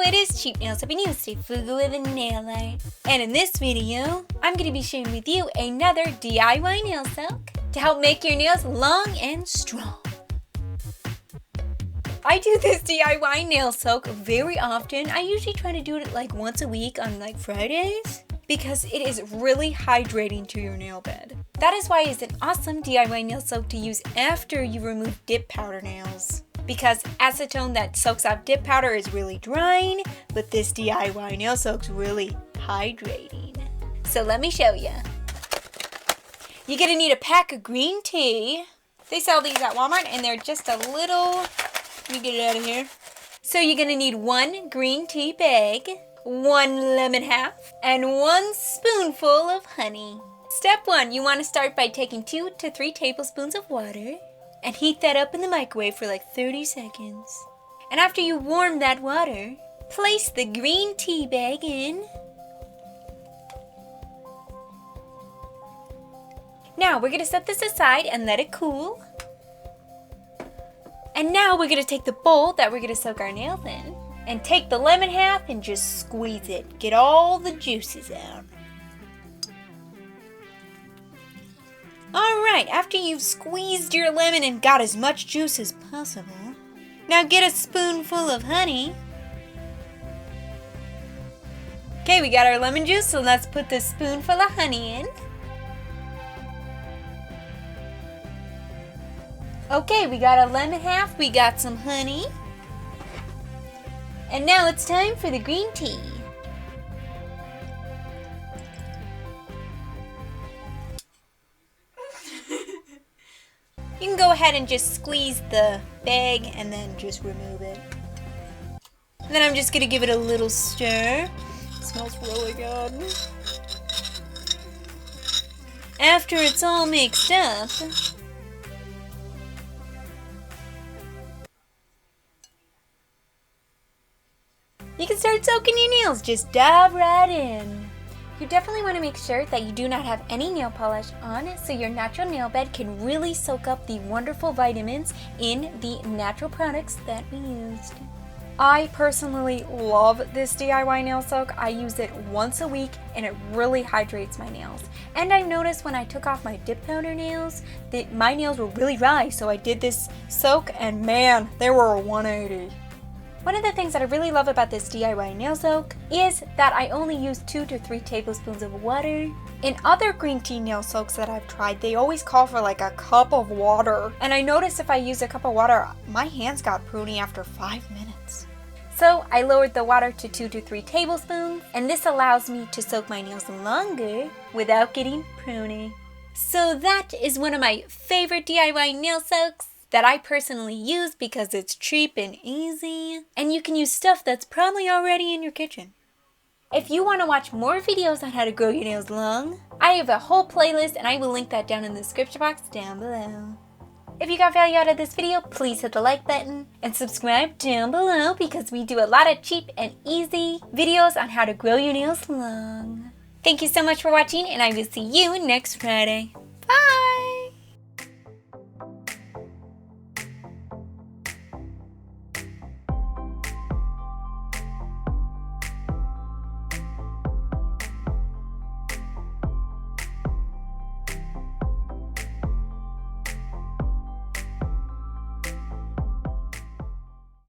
it is Cheap Nails. I've been used to Fugu with a nail art. And in this video, I'm going to be sharing with you another DIY nail soak to help make your nails long and strong. I do this DIY nail soak very often. I usually try to do it like once a week on like Fridays because it is really hydrating to your nail bed. That is why it's an awesome DIY nail soak to use after you remove dip powder nails. Because acetone that soaks off dip powder is really drying, but this DIY nail soak's really hydrating. So let me show you. You're gonna need a pack of green tea. They sell these at Walmart and they're just a little, let me get it out of here. So you're gonna need 1 green tea bag, 1 lemon half, and 1 spoonful of honey. Step 1, you wanna start by taking 2 to 3 tablespoons of water and heat that up in the microwave for like 30 seconds. And after you warm that water, place the green tea bag in. Now we're going to set this aside and let it cool. And now we're going to take the bowl that we're going to soak our nails in and take the lemon half and just squeeze it. Get all the juices out. Alright, after you've squeezed your lemon and got as much juice as possible, now get a spoonful of honey. Okay, we got our lemon juice, so let's put this spoonful of honey in. Okay, we got a lemon half, we got some honey. And now it's time for the green tea. You can go ahead and just squeeze the bag and then just remove it. And then I'm just going to give it a little stir. It smells really good. After it's all mixed up, you can start soaking your nails. Just dive right in. You definitely want to make sure that you do not have any nail polish on so your natural nail bed can really soak up the wonderful vitamins in the natural products that we used. I personally love this DIY nail soak. I use it once a week and it really hydrates my nails. And I noticed when I took off my dip powder nails that my nails were really dry, so I did this soak and man, they were a 180. One of the things that I really love about this DIY nail soak is that I only use 2 to 3 tablespoons of water. In other green tea nail soaks that I've tried, they always call for like a cup of water. And I noticed if I use a cup of water, my hands got pruny after 5 minutes. So I lowered the water to 2 to 3 tablespoons, and this allows me to soak my nails longer without getting pruny. So that is one of my favorite DIY nail soaks that I personally use because it's cheap and easy, and you can use stuff that's probably already in your kitchen. If you want to watch more videos on how to grow your nails long, I have a whole playlist and I will link that down in the description box down below. If you got value out of this video, please hit the like button and subscribe down below because we do a lot of cheap and easy videos on how to grow your nails long. Thank you so much for watching and I will see you next Friday.